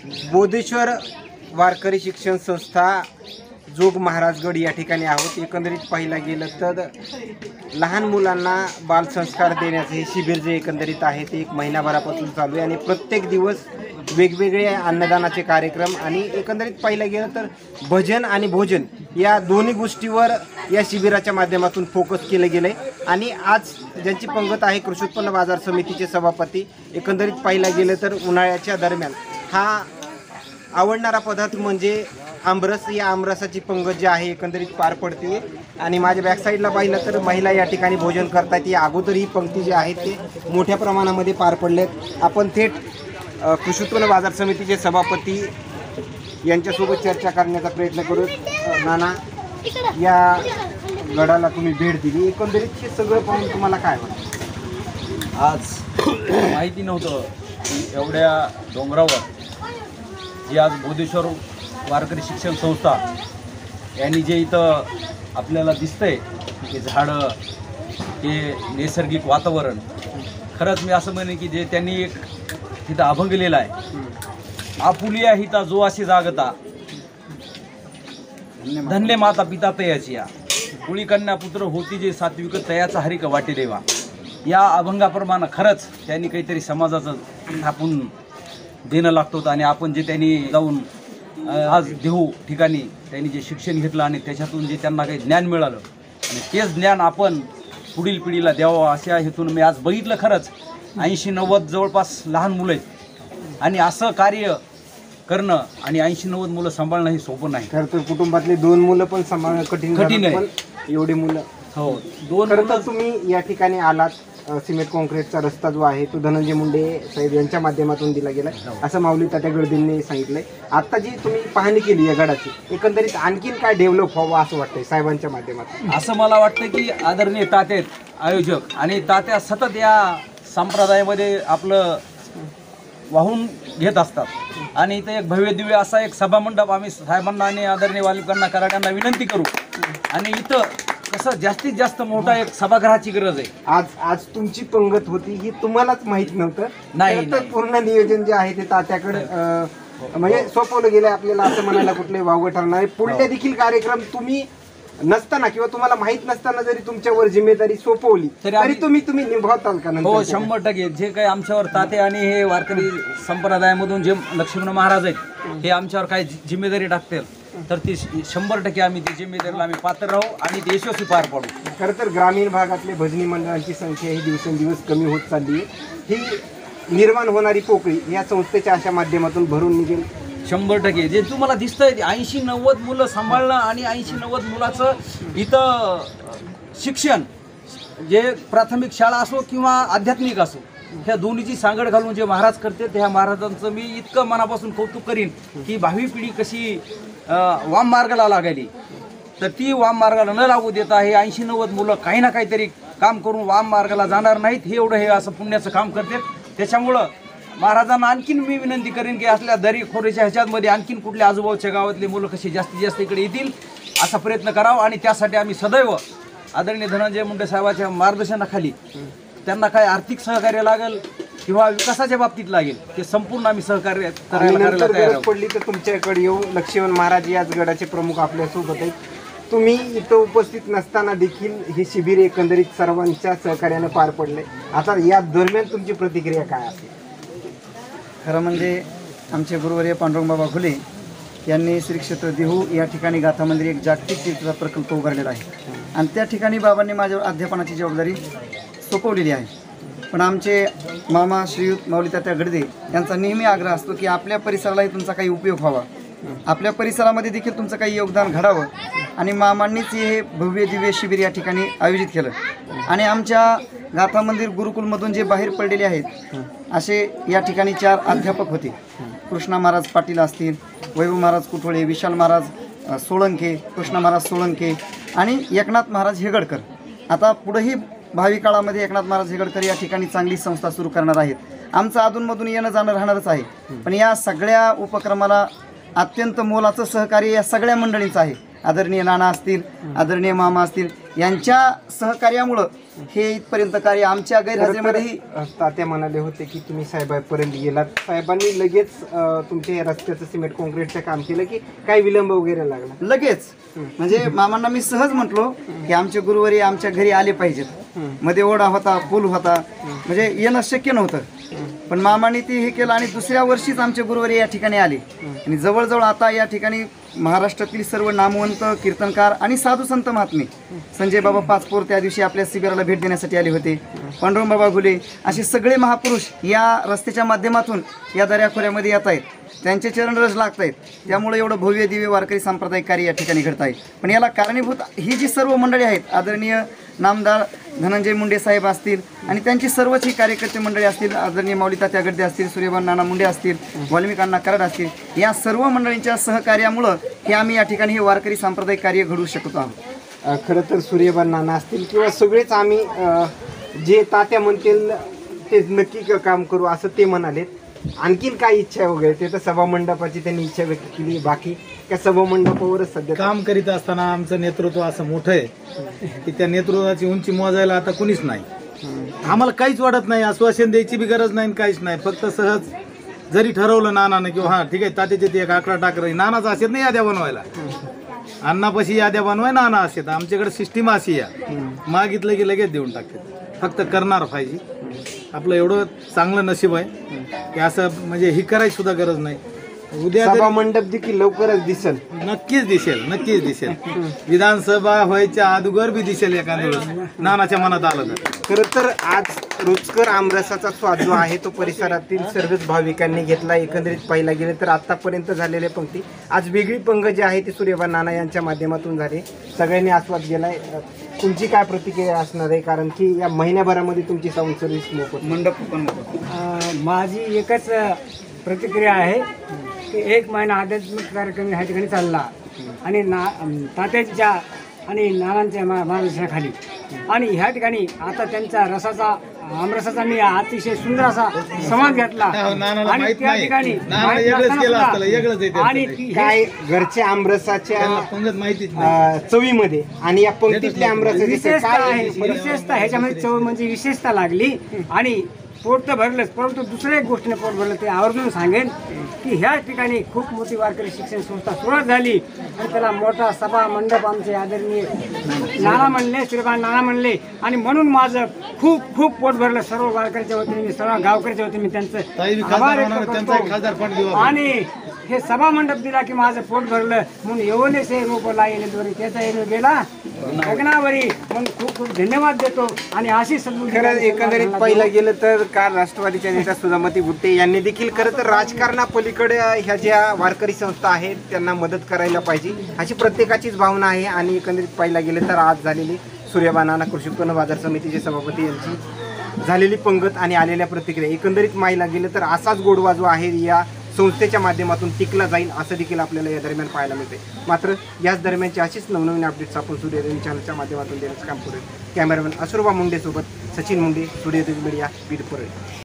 बोधेश्वर वारकरी शिक्षण संस्था जोग महाराजगड या ठिकाणी आहोत। एकंदरीत पाहिला गेलं तर लहान मुलांना बालसंस्कार देण्याचं हे शिबिर जे एकंदरीत आहे ते एक महिनाभरापासून चालू आहे आणि प्रत्येक दिवस वेगवेगळे अन्नदानाचे कार्यक्रम आणि एकंदरीत पाहिलं गेलं तर भजन आणि भोजन या दोन्ही गोष्टीवर या शिबिराच्या माध्यमातून फोकस केलं गेलं आहे। आणि आज ज्यांची पंगत आहे कृषी उत्पन्न बाजार समितीचे सभापती, एकंदरीत पाहिलं गेलं तर उन्हाळ्याच्या दरम्यान हा आवडणारा पदार्थ म्हणजे आमरस, या आमरसाची पंगत जी आहे एकंदरीत पार पडते। आणि माझ्या बॅक साईडला पाहिलं तर महिला या ठिकाणी भोजन करतात। या अगोदर ही पंक्ती जी आहे ते मोठ्या प्रमाणामध्ये पार पडलेत। आपण थेट कृषी उत्पन्न बाजार समितीचे सभापती यांच्यासोबत चर्चा करण्याचा प्रयत्न करू। नाना, या गडाला तुम्ही भेट दिली, एकंदरीत हे सगळं पाहून तुम्हाला काय वाटतं? आज माहिती नव्हतं की एवढ्या डोंगरावर जी आज बोधेश्वर वारकरी शिक्षण संस्था यांनी जे इथं आपल्याला दिसतंय की झाडं, ते नैसर्गिक वातावरण, खरंच मी असं म्हणेन की जे त्यांनी एक तिथं अभंग लिहिला आहे, आपुलिया हिता जो असे जागता, धन्य माता पिता तयाची या, कुळी कन्या पुत्र होती जे सात्विक तयाचा हरिक वाटे देवा। या अभंगाप्रमाणे खरंच त्यांनी काहीतरी समाजाचं आपण देणं लागतो आणि आपण जे त्यांनी जाऊन आज देहू ठिकाणी त्यांनी जे शिक्षण घेतलं आणि त्याच्यातून जे त्यांना काही ज्ञान मिळालं आणि तेच ज्ञान आपण पुढील पिढीला द्यावं अशा हेतून मी आज बघितलं। खरंच 80-90 जवळपास लहान मुलं आहेत आणि असं कार्य करणं आणि 80-90 मुलं सांभाळणं हे सोपं नाही। खरं तर कुटुंबातले 2 मुलं पण सांभाळणं कठीण आहे, पण एवढी मुलं हो 2 खरं तर तुम्ही या ठिकाणी आलात। सिमेंट कॉन्क्रीटचा रस्ता जो आहे तो धनंजय मुंडे साहेब यांच्या माध्यमातून दिला गेला असं माऊली तात्या गडदेंनी सांगितलंय। आता जी तुम्ही पाहणी केली या गडाची, एकंदरीत आणखीन काय डेव्हलप व्हावं असं वाटतंय साहेबांच्या माध्यमातून? असं मला वाटतं की आदरणीय तात्या आयोजक आणि तात्या सतत या संप्रदायामध्ये आपलं वाहून घेत असतात आणि इथं एक भव्य दिव्य असा एक सभामंडप आम्ही साहेबांना आणि आदरणीय वालिकांना कराड्यांना विनंती करू आणि इथं कसं जास्तीत जास्त मोठा एक सभागृहाची गरज आहे। आज तुमची पंगत होती ही तुम्हालाच माहित नव्हतं? नाही, तर पूर्ण नियोजन जे आहे ते तात्याकडे म्हणजे सोपवलं गेलं आपल्याला असं म्हणायला कुठले वावगं ठरणार आहे। पुढले देखील कार्यक्रम तुम्ही नसताना किंवा तुम्हाला माहित नसताना जरी तुमच्यावर जिम्मेदारी सोपवली तरी तुम्ही निभावताल का? हो 100%। जे काही आमच्यावर तात्या आणि हे वारकरी संप्रदायामधून जे लक्ष्मण महाराज आहेत हे आमच्यावर काही जिम्मेदारी टाकतील तर ती 100% आम्ही ती जिम्मेदारीला आम्ही पात्र राहू आणि ती यशस्वी पार पाडू। खरं तर ग्रामीण भागातले भजनी मंडळांची संख्या ही दिवसेंदिवस कमी होत चालली आहे। ही निर्माण होणारी पोकळी या संस्थेच्या अशा माध्यमातून भरून निघेल 100%। जे तुम्हाला दिसतंय 80-90 मुलं सांभाळणं आणि 80-90 मुलाचं इथं शिक्षण, जे प्राथमिक शाळा असो किंवा आध्यात्मिक असो, ह्या दोन्हीची सांगड घालून जे महाराज करते त्या महाराजांचं मी इतकं मनापासून कौतुक करीन की भावी पिढी कशी वाम मार्गाला लागायली तर ती वाम मार्गाला न लागू देता हे 80-90 मुलं काही ना काहीतरी काम करून वाम मार्गाला जाणार नाहीत, हे एवढं हे असं पुण्याचं काम करतात। त्याच्यामुळं महाराजांना आणखीन मी विनंती करीन की असल्या दरी खोऱ्याच्या ह्याच्यामध्ये आणखीन कुठल्या आजूबाजूच्या गावातले मुलं कशी जास्तीत जास्त इकडे येतील असा प्रयत्न करावा आणि त्यासाठी आम्ही सदैव आदरणीय धनंजय मुंडे साहेबांच्या मार्गदर्शनाखाली त्यांना काय आर्थिक सहकार्य लागेल किंवा विकासाच्या बाबतीत लागेल ते संपूर्ण आम्ही सहकार्य करायला तयार आहोत। पडली तर तुमच्याकडे येऊ। लक्ष्मण महाराज याच गडाचे प्रमुख आपल्यासोबत आहेत। तुम्ही इथं उपस्थित नसताना देखील हे शिबिर एकंदरीत सर्वांच्या सहकार्यानं पार पडले। आता या दरम्यान तुमची प्रतिक्रिया काय असेल? खरं म्हणजे आमचे गुरुवर्य पांडुरंग बाबा खुले यांनी श्री क्षेत्र देहू या ठिकाणी गाथा मंदिर एक जागतिक तीर्थाचा प्रकल्प उभारलेला आहे आणि त्या ठिकाणी बाबांनी माझ्यावर अध्यापनाची जबाबदारी सोपवलेली आहे। पण आमचे मामा श्रीयुत माऊली तात्या गडदे यांचा नेहमी आग्रह असतो की आपल्या परिसरालाही तुमचा काही उपयोग व्हावा, आपल्या परिसरामध्ये देखील तुमचं काही योगदान घडावं आणि मामांनीच हे भव्य दिव्य शिबिर या ठिकाणी आयोजित केलं आणि आमच्या गाथा मंदिर गुरुकुलमधून जे बाहेर पडलेले आहेत असे या ठिकाणी 4 अध्यापक होते। कृष्णा महाराज पाटील असतील, वैभव महाराज कुठोळे, विशाल महाराज सोळंके, कृष्णा महाराज सोळंके आणि एकनाथ महाराज हेगडकर। आता पुढेही भावी काळामध्ये एकनाथ महाराज हेगडकर या ठिकाणी चांगली संस्था सुरू करणार आहेत। आमचं अधूनमधून येणं जाणं राहणारच आहे, पण या सगळ्या उपक्रमाला अत्यंत मोलाचं सहकार्य या सगळ्या मंडळींचं आहे। आदरणीय नाना असतील, आदरणीय मामा असतील, यांच्या सहकार्यामुळं हे इथपर्यंत कार्य आमच्या गैरहजेरीमध्येही तात्या म्हणाले होते की तुम्ही साहेबांपर्यंत गेलात, साहेबांनी लगेच तुमच्या या रस्त्याचं सिमेंट कॉन्क्रीटचं काम केलं की काही विलंब वगैरे लागला? लगेच म्हणजे मामांना मी सहज म्हटलो की आमचे गुरुवारी आमच्या घरी आले पाहिजेत. मध्ये ओढा होता, पूल होता, म्हणजे येणं शक्य नव्हतं. पण मामांनी ते हे केलं आणि दुसऱ्या वर्षीच आमचे गुरुवारी या ठिकाणी आले. आणि जवळजवळ आता या ठिकाणी महाराष्ट्रातील सर्व नामवंत कीर्तनकार आणि साधू संत महात्मे, संजय बाबा पाचपोर त्या दिवशी आपल्या शिबिराला भेट देण्यासाठी आले होते, पांडुरंग बाबा घुले, असे सगळे महापुरुष या रस्त्याच्या माध्यमातून या दऱ्याखोऱ्यामध्ये येत आहेत. त्यांचे चरणरस लागत आहेत. त्यामुळे एवढं भव्य दिव्य वारकरी सांप्रदायिक कार्य या ठिकाणी घडत आहे. पण याला कारणीभूत ही जी सर्व मंडळी आहेत, आदरणीय नामदार धनंजय मुंडे साहेब असतील आणि त्यांची सर्वच ही कार्यकर्ते मंडळी असतील, आदरणीय माऊली तात्या गड्डे असतील, सूर्यभान नाना मुंडे असतील, वाल्मिक अण्णा कराड असतील, या सर्व मंडळींच्या सहकार्यामुळं हे आम्ही या ठिकाणी हे वारकरी सांप्रदायिक कार्य घडवू शकतो आहोत. खरं तर सूर्यभान नाना असतील किंवा सगळेच आम्ही जे तात्या म्हणतील ते नक्की काम करू असं ते म्हणालेत. आणखीन काय इच्छा वगैरे ते तर सभा मंडपाची त्यांनी इच्छा व्यक्त केली, बाकी त्या सभा मंडपावरच सध्या काम करीत असताना आमचं नेतृत्व असं मोठं आहे की त्या नेतृत्वाची उंची मोजायला आता कुणीच नाही. आम्हाला काहीच वाटत नाही, आश्वासन द्यायची बी गरज नाही, काहीच नाही. फक्त सहज जरी ठरवलं नानानं किंवा हां ठीक आहे तात्याचे ते एक आकडा टाकलं, नानाचं असेल नाही याद्या बनवायला, अण्णापाशी याद्या बनवाय नाना असतात. आमच्याकडे सिस्टीम अशी आहे, मागितलं की लगेच देऊन टाकते, फक्त करणार पाहिजे. आपलं एवढं चांगलं नशीब आहे की असं म्हणजे ही करायची सुद्धा गरज नाही. उद्या सभा मंडप देखील लवकरच दिसेल, नक्कीच दिसेल, नक्कीच दिसेल. विधानसभा व्हायच्या अगोदर बी दिसेल एखाद्या वेळेस नानाच्या मनात आलं तर. खरं तर आज रुचकर आमरसाचा स्वाद जो आहे तो परिसरातील सर्वच भाविकांनी घेतला. एकंदरीत पाहिला गेले तर आतापर्यंत झालेल्या पंक्ती, आज वेगळी पंगत जी आहे ती सूर्यभान नाना यांच्या माध्यमातून झाली. सगळ्यांनी आस्वाद गेलाय. तुमची काय प्रतिक्रिया असणार आहे, कारण की या महिन्याभरामध्ये तुमची साऊंड सर्व्हिस मंडप पण माझी एकच प्रतिक्रिया आहे की 1 महिना आध्यात्मिक कार्यक्रम ह्या ठिकाणी चालला आणि तात्याच्या आणि नानांच्या मार्गदर्शनाखाली, आणि ह्या ठिकाणी आता त्यांचा आमरसाचा मी अतिशय सुंदर असा समाज घेतला. आणि त्या ठिकाणी आणि काय घरच्या आमरसाच्या पंगत माहितीच चवीमध्ये आणि या पंक्तीतल्या आमरसाची विशेषता आहे. विशेषता ह्याच्यामध्ये चव म्हणजे विशेषता लागली. आणि पोट तर भरलंच, परंतु दुसऱ्या एक गोष्टीने पोट भरलं ते आवर्जून सांगेन की ह्या ठिकाणी खूप मोठी वारकरी शिक्षण संस्था सुरुवात झाली आणि त्याला मोठा सभा मंडप आमचे आदरणीय नाना म्हणले, श्रीमान नाना म्हणले, आणि म्हणून माझं खूप खूप पोट भरलं. सर्व वारकऱ्याच्या वतीने मी, सर्व गावकऱ्याच्या वतीने मी त्यांचं आभार व्यक्त करतो. आणि हे सभा मंडप दिला की माझं पोट भरलं म्हणून येऊन से मोपला येणे त्याचा येणे गेला गगनावरी म्हणून खूप खूप धन्यवाद देतो. आणि अशी सद्बुद्धी एकंदरीत पाहिलं गेलं तर काल राष्ट्रवादीच्या नेत्या सुधामती गुट्टे यांनी देखील खरं तर राजकारणापलीकडे ह्या ज्या वारकरी संस्था आहेत त्यांना मदत करायला पाहिजे अशी प्रत्येकाचीच भावना आहे. आणि एकंदरीत पाहिलं गेलं तर आज झालेली सूर्यभान नाना कृषी उत्पन्न बाजार समितीचे सभापती यांची झालेली पंगत आणि आलेल्या प्रतिक्रिया, एकंदरीत पाहिला गेलं तर असाच गोडवा जो आहे या संस्थेच्या माध्यमातून टिकला जाईल असं देखील आपल्याला या दरम्यान पाहायला मिळते. मात्र याच दरम्यानची अशीच नवनवीन अपडेट्स आपण सूर्योदय चॅनलच्या माध्यमातून देण्याचं काम करूया. कॅमेरामॅन असुरबा मुंडे सोबत सचिन मुंडे, सूर्योदय मीडिया, बीड परळी.